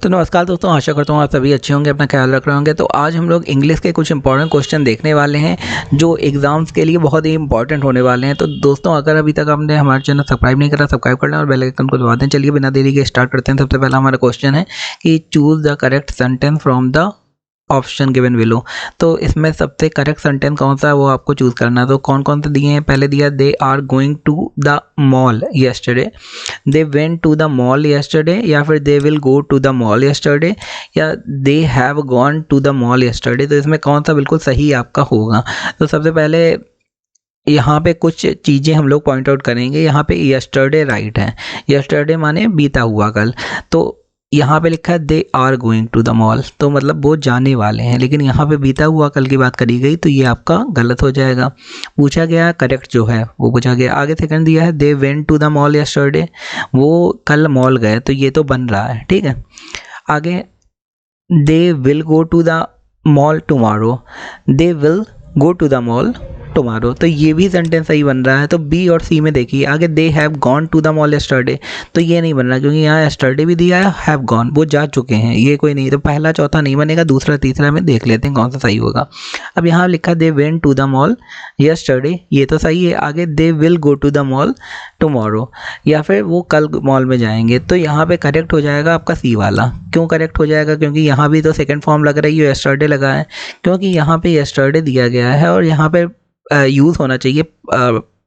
तो नमस्कार दोस्तों, आशा करता हूँ आप सभी अच्छे होंगे, अपना ख्याल रख रहे होंगे। तो आज हम लोग इंग्लिश के कुछ इंपॉर्टेंट क्वेश्चन देखने वाले हैं जो एग्जाम्स के लिए बहुत ही इंपॉर्टेंट होने वाले हैं। तो दोस्तों, अगर अभी तक आपने हमारे चैनल सब्सक्राइब नहीं करा, सब्सक्राइब कर लें और बेल आइकन को दबा दें। चलिए बिना देरी के स्टार्ट करते हैं। सबसे पहला हमारा क्वेश्चन है कि choose the correct sentence from the option given below. तो इसमें सबसे करेक्ट सेंटेंस कौन सा है वो आपको चूज करना है। तो कौन कौन से दिए हैं, पहले दिया they are going to the mall yesterday, they went to the mall yesterday, या फिर they will go to the mall yesterday, या they have gone to the mall yesterday. तो इसमें कौन सा बिल्कुल सही आपका होगा। तो सबसे पहले यहाँ पे कुछ चीज़ें हम लोग पॉइंट आउट करेंगे। यहाँ पे येस्टरडे राइट है, येस्टरडे माने बीता हुआ कल। तो यहाँ पे लिखा है they are going to the mall, तो मतलब वो जाने वाले हैं, लेकिन यहाँ पे बीता हुआ कल की बात करी गई तो ये आपका गलत हो जाएगा। पूछा गया करेक्ट जो है वो पूछा गया। आगे सेकंड दिया है they went to the mall yesterday, वो कल मॉल गए, तो ये तो बन रहा है, ठीक है। आगे they will go to the mall tomorrow, they will go to the mall tomorrow, तो ये भी सेंटेंस सही बन रहा है। तो बी और सी में देखिए, आगे they have gone to the mall yesterday, तो ये नहीं बन रहा क्योंकि यहाँ येस्टरडे भी दिया है, हैव गॉन वो जा चुके हैं, ये कोई नहीं। तो पहला चौथा नहीं बनेगा, दूसरा तीसरा में देख लेते हैं कौन सा सही होगा। अब यहाँ लिखा they went to the mall yesterday, ये तो सही है। आगे they will go to the mall tomorrow, या फिर वो कल मॉल में जाएंगे, तो यहाँ पे करेक्ट हो जाएगा आपका सी वाला। क्यों करेक्ट हो जाएगा, क्योंकि यहाँ भी तो सेकंड फॉर्म लग रही है, येस्टरडे लगा है, क्योंकि यहाँ पे येस्टरडे दिया गया है और यहाँ पे यूज़ होना चाहिए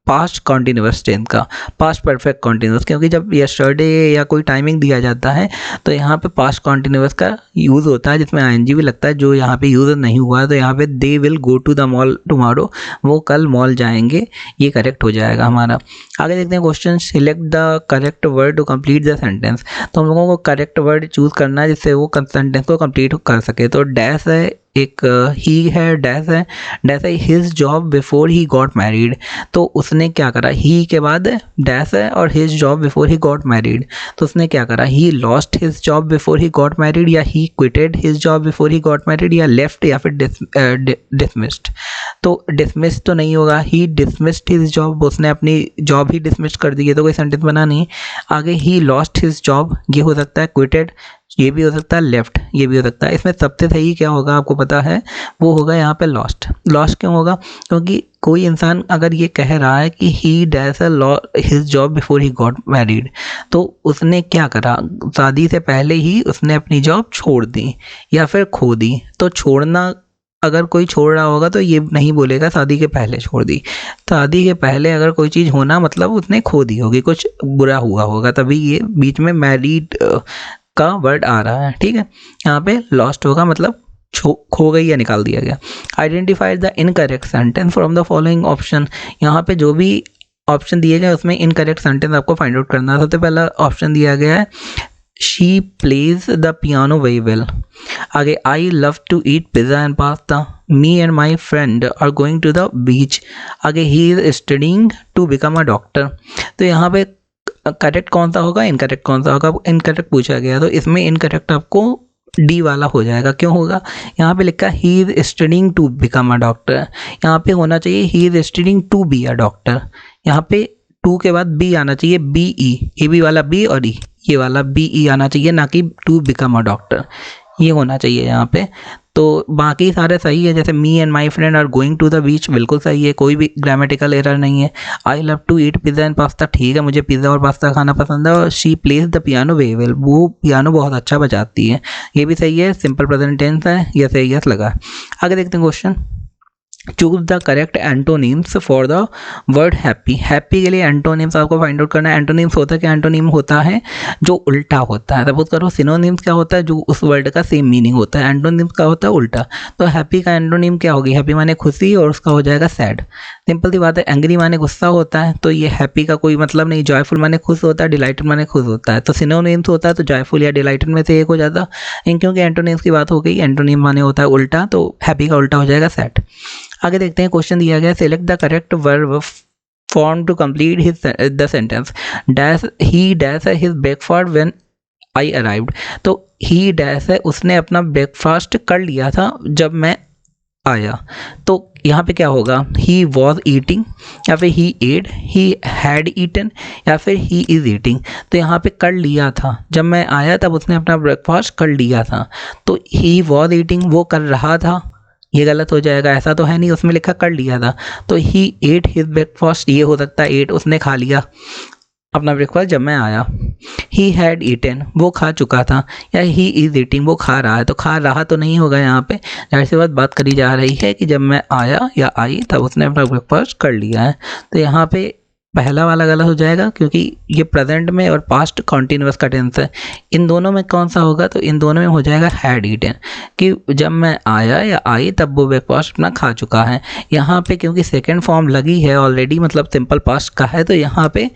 पास्ट कॉन्टिन्यूअस टेंस का, पास्ट परफेक्ट कॉन्टिन्यूअस, क्योंकि जब यस्टरडे या कोई टाइमिंग दिया जाता है तो यहाँ पे पास्ट कॉन्टिन्यूअस का यूज़ होता है जिसमें आईएनजी भी लगता है, जो यहाँ पे यूज़ नहीं हुआ है। तो यहाँ पे they will go to the mall tomorrow, वो कल मॉल जाएंगे, ये करेक्ट हो जाएगा हमारा। आगे देखते हैं question, select the correct word to complete the sentence. तो हम लोगों को करेक्ट वर्ड चूज़ करना है जिससे वो सेंटेंस को कंप्लीट कर सके। तो डैश है, एक ही है, डैश है, डैश है his job before he got married, तो उसने क्या करा, ही के बाद डैश है और his job before he got married, तो उसने क्या करा, he lost his job before he got married, या he quitted his job before he got married, या लेफ्ट, या फिर डिसमिस्ड। तो डिसमिस्ड तो नहीं होगा, ही डिसमिस्ड हिज जॉब, उसने अपनी जॉब ही डिसमिस्ड कर दी, ये तो कोई सेंटेंस बना नहीं। आगे ही लॉस्ट हिज जॉब, ये हो सकता है, क्विटेड ये भी हो सकता है, लेफ्ट ये भी हो सकता है। इसमें सबसे सही क्या होगा आपको पता है, वो होगा यहाँ पे लॉस्ट। लॉस्ट क्यों होगा, क्योंकि कोई इंसान अगर ये कह रहा है कि ही dash his job before he got married, तो उसने क्या करा, शादी से पहले ही उसने अपनी जॉब छोड़ दी या फिर खो दी। तो छोड़ना, अगर कोई छोड़ रहा होगा तो ये नहीं बोलेगा शादी के पहले छोड़ दी। शादी के पहले अगर कोई चीज़ होना मतलब उसने खो दी होगी, कुछ बुरा हुआ होगा, तभी ये बीच में मैरिड का वर्ड आ रहा है, ठीक है। यहाँ पे लॉस्ट होगा मतलब खो गई या निकाल दिया गया। Identify the incorrect sentence from the following option. यहाँ पे जो भी ऑप्शन दिए गए उसमें इनकरेक्ट सेंटेंस आपको फाइंड आउट करना है। सबसे पहला ऑप्शन दिया गया है she plays the piano very well. आगे I love to eat pizza and pasta, me and my friend are going to the beach. आगे he is studying to become a doctor. तो यहाँ पे करेक्ट कौन सा होगा, इनकरेक्ट कौन सा होगा, इनकरेक्ट पूछा गया, तो इसमें इनकरेक्ट आपको डी वाला हो जाएगा। क्यों होगा, यहाँ पे लिखा he is studying to become a doctor, यहाँ पे होना चाहिए he is studying to be a doctor. यहाँ पे टू के बाद बी आना चाहिए, बी ई, ए बी वाला बी और ई, ये वाला बी ई आना चाहिए, ना कि टू बिकम अ डॉक्टर, ये होना चाहिए यहाँ पे। तो बाकी सारे सही है, जैसे me and my friend are going to the beach बिल्कुल सही है, कोई भी ग्रामेटिकल एरर नहीं है। I love to eat pizza and pasta, ठीक है, मुझे पिज़्ज़ा और पास्ता खाना पसंद है। और she plays the piano very well, वो पियानो बहुत अच्छा बजाती है, ये भी सही है, सिंपल प्रेजेंट टेंस है, यस है, यस लगा। आगे देखते हैं question, choose the correct antonyms for the word happy. Happy के लिए एंटोनिम्स आपको फाइंड आउट करना है। एंटोनिम्स होता है क्या, एंटोनिम होता है जो उल्टा होता है। सपोज करो सिनोनिम्स क्या होता है, जो उस वर्ड का सेम मीनिंग होता है। एंटोनिम्स का होता है उल्टा। तो हैप्पी का एंटोनिम क्या होगी, हैप्पी माने खुशी और उसका हो जाएगा सैड। सिंपल सी बात है। एंग्री माने गुस्सा होता है, तो ये हैप्पी का कोई मतलब नहीं। जॉयफुल माने खुश होता है, डिलाइटेड माने खुश होता है। तो सिनोनिम्स होता है तो जॉयफुल या डिलाइटेड में से एक हो जाता है, क्योंकि एंटोनिम्स की बात हो गई। एंटोनिम माने होता है उल्टा, तो हैप्पी का उल्टा हो जाएगा सैड। आगे देखते हैं, क्वेश्चन दिया गया select the correct verb form to complete his the sentence. Dash he dash है his breakfast when I arrived. तो ही डैश है उसने अपना ब्रेकफास्ट कर लिया था जब मैं आया। तो यहाँ पे क्या होगा, ही वॉज ईटिंग या फिर ही एड, ही हैड ईटन या फिर ही इज़ ईटिंग। तो यहाँ पे कर लिया था, जब मैं आया तब उसने अपना ब्रेकफास्ट कर लिया था। तो ही वॉज ईटिंग वो कर रहा था, ये गलत हो जाएगा, ऐसा तो है नहीं, उसमें लिखा कर लिया था। तो ही एट हिज ब्रेकफास्ट, ये हो सकता है एट उसने खा लिया अपना ब्रेकफास्ट जब मैं आया। ही हैड ईटन वो खा चुका था, या ही इज़ ईटिंग वो खा रहा है। तो खा रहा तो नहीं होगा यहाँ पे, जाहिर सी बात करी जा रही है कि जब मैं आया या आई तब उसने अपना ब्रेकफास्ट कर लिया है। तो यहाँ पे पहला वाला गलत हो जाएगा, क्योंकि ये प्रेजेंट में और पास्ट कॉन्टिन्यूअस का टेंस है। इन दोनों में कौन सा होगा, तो इन दोनों में हो जाएगा हैड ईटन, कि जब मैं आया या आई तब वो ब्रेकफास्ट अपना खा चुका है। यहाँ पे क्योंकि सेकंड फॉर्म लगी है ऑलरेडी, मतलब सिंपल पास्ट का है, तो यहाँ पे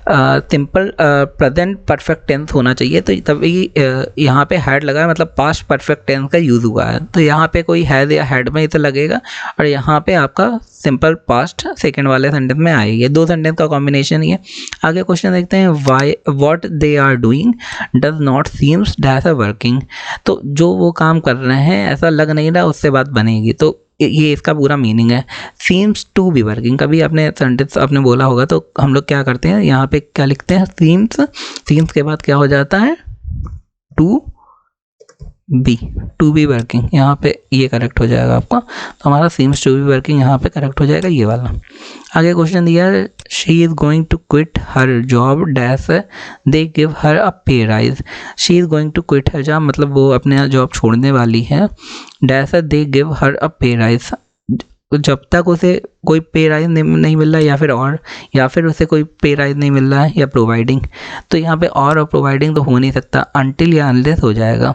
सिंपल प्रेजेंट परफेक्ट टेंस होना चाहिए। तो तभी यहाँ पे हैड लगा है, मतलब पास्ट परफेक्ट टेंस का यूज़ हुआ है। तो यहाँ पे कोई हैज़ या हैड में इसे लगेगा, और यहाँ पे आपका सिंपल पास्ट सेकंड वाले सेंटेंस में आएगी। ये दो सेंटेंस का कॉम्बिनेशन ही है। आगे क्वेश्चन देखते हैं, why what they are doing does not seems dash working. तो जो वो काम कर रहे हैं ऐसा लग नहीं रहा उससे बात बनेगी। तो ये इसका पूरा मीनिंग है, सीम्स टू बी वर्किंग। कभी आपने सेंटेंस आपने बोला होगा, तो हम लोग क्या करते हैं, यहाँ पे क्या लिखते हैं, सीम्स, सीम्स के बाद क्या हो जाता है, टू बी वर्किंग। यहाँ पे ये करेक्ट हो जाएगा आपका। तो हमारा सीम्स टू बी वर्किंग यहाँ पे करेक्ट हो जाएगा, ये वाला। आगे क्वेश्चन दिया है, she is going to quit her job dash they give her a pay raise. She is going to quit her job, मतलब वो अपने जॉब छोड़ने वाली है, dash they give her a pay rise, जब तक उसे कोई पे राइज नहीं मिल रहा, या फिर उसे कोई पे राइज नहीं मिल रहा है, या प्रोवाइडिंग। तो यहाँ पे और प्रोवाइडिंग तो हो नहीं सकता, अनटिल या अनलेस हो जाएगा।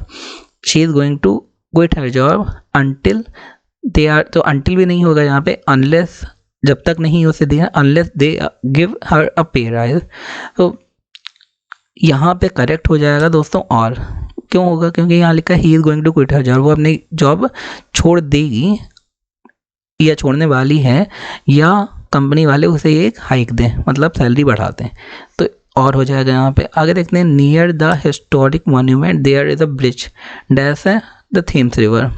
She is going to quit her job until they are, तो अनटिल भी नहीं होगा यहाँ पे, अनलेस जब तक नहीं उसे दिया, unless they give her a pay rise. तो यहाँ पे करेक्ट हो जाएगा दोस्तों, और क्यों होगा, क्योंकि यहाँ लिखा है he is going to quit her job, वो अपनी जॉब छोड़ देगी या छोड़ने वाली है, या कंपनी वाले उसे एक हाइक दें, मतलब सैलरी बढ़ाते हैं। तो और हो जाएगा यहाँ पे। आगे देखते हैं, near the historic monument there is a bridge dash है द थेम्स रिवर।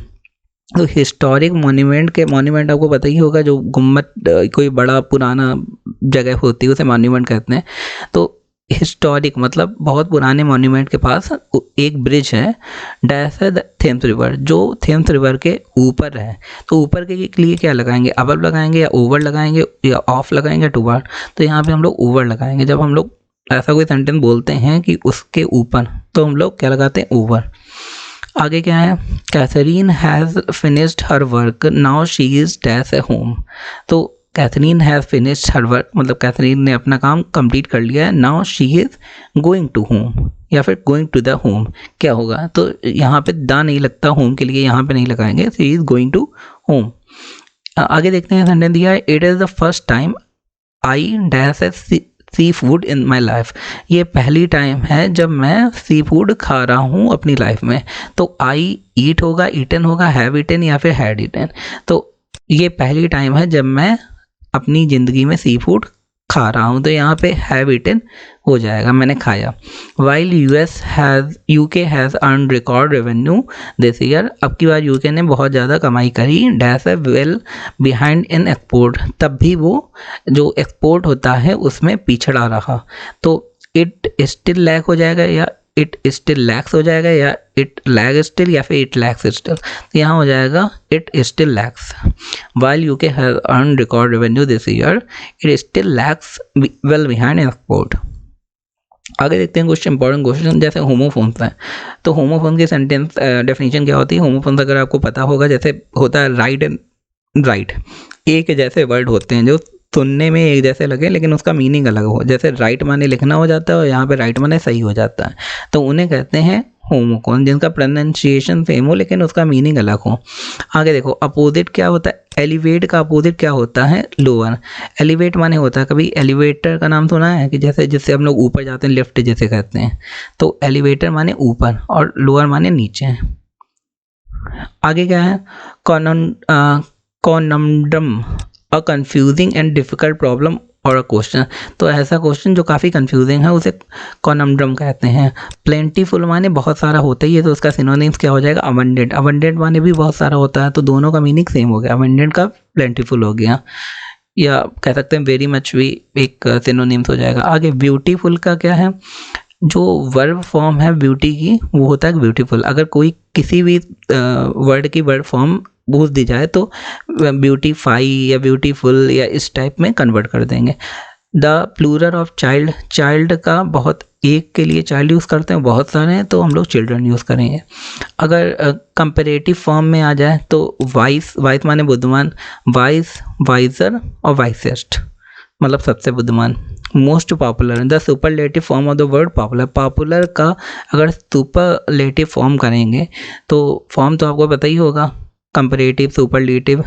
तो हिस्टोरिक मॉन्यूमेंट आपको पता ही होगा, जो गुम्बद कोई बड़ा पुराना जगह होती है उसे मॉन्यूमेंट कहते हैं। तो हिस्टोरिक मतलब बहुत पुराने मॉन्यूमेंट के पास एक ब्रिज है, डैश है द थेम्स रिवर, जो थेम्स रिवर के ऊपर है। तो ऊपर के लिए क्या लगाएंगे, अबव लगाएंगे या ओवर लगाएंगे या ऑफ लगाएंगे, टूवर्ड। तो यहाँ पे हम लोग ओवर लगाएंगे। जब हम लोग ऐसा कोई सेंटेंस बोलते हैं कि उसके ऊपर, तो हम लोग क्या लगाते हैं, ओवर। आगे क्या है, Catherine has finished her work now she is dash a home. तो Catherine has finished her work, मतलब कैथरीन ने अपना काम कंप्लीट कर लिया है, now she is going to home, या फिर गोइंग टू द होम क्या होगा। तो यहाँ पे दा नहीं लगता, होम के लिए यहाँ पे नहीं लगाएंगे, she is going to home. आगे देखते हैं, सेंटेंस दिया है, it is the first time I dash A C food in my life. ये पहली टाइम है जब मैं सी फूड खा रहा हूँ अपनी लाइफ में। तो आई ईट होगा, ईटन होगा, हैव ईटन या फिर हैड ईटन। तो ये पहली टाइम है जब मैं अपनी ज़िंदगी में सी फूड खा रहा हूँ, तो यहाँ पे हैव ईटन हो जाएगा, मैंने खाया। While UK has earn record revenue this year. अब की बार यूके ने बहुत ज़्यादा कमाई करी, डैश है वेल बिहाइंड इन एक्सपोर्ट, तब भी वो जो एक्सपोर्ट होता है उसमें पिछड़ा रहा। तो इट स्टिल लैक हो जाएगा, या इट स्टिल लैक्स हो जाएगा, या इट लैग स्टिल, या फिर इट लैक्स स्टिल। तो यहाँ हो जाएगा it still lakhs. While UK has earn record revenue this year it still lakhs well behind in export. आगे देखते हैं कुछ इंपॉर्टेंट क्वेश्चन, जैसे होमोफोन्स हैं। तो होमोफोन की सेंटेंस डेफिनेशन क्या होती है, होमोफोन्स अगर आपको पता होगा, जैसे होता है राइट एंड राइट, एक जैसे वर्ड होते हैं जो सुनने में एक जैसे लगे लेकिन उसका मीनिंग अलग हो। जैसे राइट माने लिखना हो जाता है और यहाँ पे राइट माने सही हो जाता है, तो उन्हें कहते हैं होमोफोन, जिनका प्रोनाउंसिएशन सेम हो लेकिन उसका मीनिंग अलग हो। आगे देखो, अपोजिट क्या होता है, एलिवेट का अपोजिट क्या होता है, लोअर। एलिवेट माने होता है, कभी एलिवेटर का नाम सुना है कि जैसे जिससे हम लोग ऊपर जाते हैं, लिफ्ट जिसे कहते हैं। तो एलिवेटर माने ऊपर और लोअर माने नीचे। आगे क्या है, conundrum, a confusing and difficult problem और क्वेश्चन। तो ऐसा क्वेश्चन जो काफ़ी कंफ्यूजिंग है उसे कॉनमड्रम कहते हैं। प्लेंटीफुल माने बहुत सारा होता ही है, तो उसका सिनोनिम्स क्या हो जाएगा, अबंडेंट। अबंडेंट माने भी बहुत सारा होता है, तो दोनों का मीनिंग सेम हो गया, अबंडेंट का प्लेंटीफुल हो गया। या कह सकते हैं वेरी मच भी एक सिनोनिम्स हो जाएगा। आगे ब्यूटीफुल का क्या है, जो वर्ब फॉर्म है ब्यूटी की वो होता है ब्यूटीफुल। अगर कोई किसी भी वर्ड की वर्ड फॉर्म पूछ दी जाए तो ब्यूटीफाई या ब्यूटीफुल या इस टाइप में कन्वर्ट कर देंगे। The plural of child, child का बहुत एक के लिए चाइल्ड यूज़ करते हैं, बहुत सारे हैं तो हम लोग चिल्ड्रन यूज़ करेंगे। अगर कंपेरेटिव फॉर्म में आ जाए तो वाइस, वाइस माने बुद्धिमान, वाइस, वाइजर और वाइसेस्ट मतलब सबसे बुद्धिमान। Most popular, the superlative form of the word popular, popular का अगर सुपरलेटिव फॉर्म करेंगे तो फॉर्म तो आपको पता ही होगा, कंपैरेटिव, सुपरलेटिव।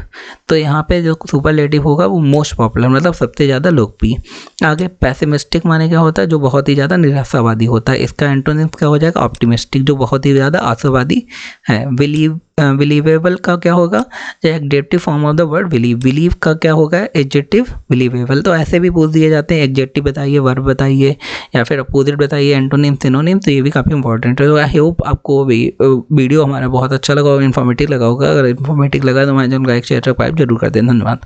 तो यहाँ पे जो सुपरलेटिव होगा वो मोस्ट पॉपुलर मतलब सबसे ज़्यादा लोकप्रिय। आगे पेसिमिस्टिक माने क्या होता है, जो बहुत ही ज़्यादा निराशावादी होता है। इसका एंटोनिम्स क्या हो जाएगा, ऑप्टिमिस्टिक, जो बहुत ही ज़्यादा आशावादी है। बिलीवेबल का क्या होगा, जो adjective form of the word believe, believe का क्या होगा, एडजेक्टिव बिलीवेबल। तो ऐसे भी पूछ दिए जाते हैं, एडजेक्टिव बताइए, वर्ब बताइए या फिर अपोजिट बताइए, एंटोनिम, सिनोनिम। तो ये भी काफ़ी इंपॉर्टेंट है। तो आई होप आपको वीडियो हमारा बहुत अच्छा लगा और इन्फॉर्मेटिव लगा होगा। अगर इन्फॉर्मेटिव लगा तो हमारे चैनल को लाइक शेयर सब्सक्राइब जरूर कर दें। धन्यवाद।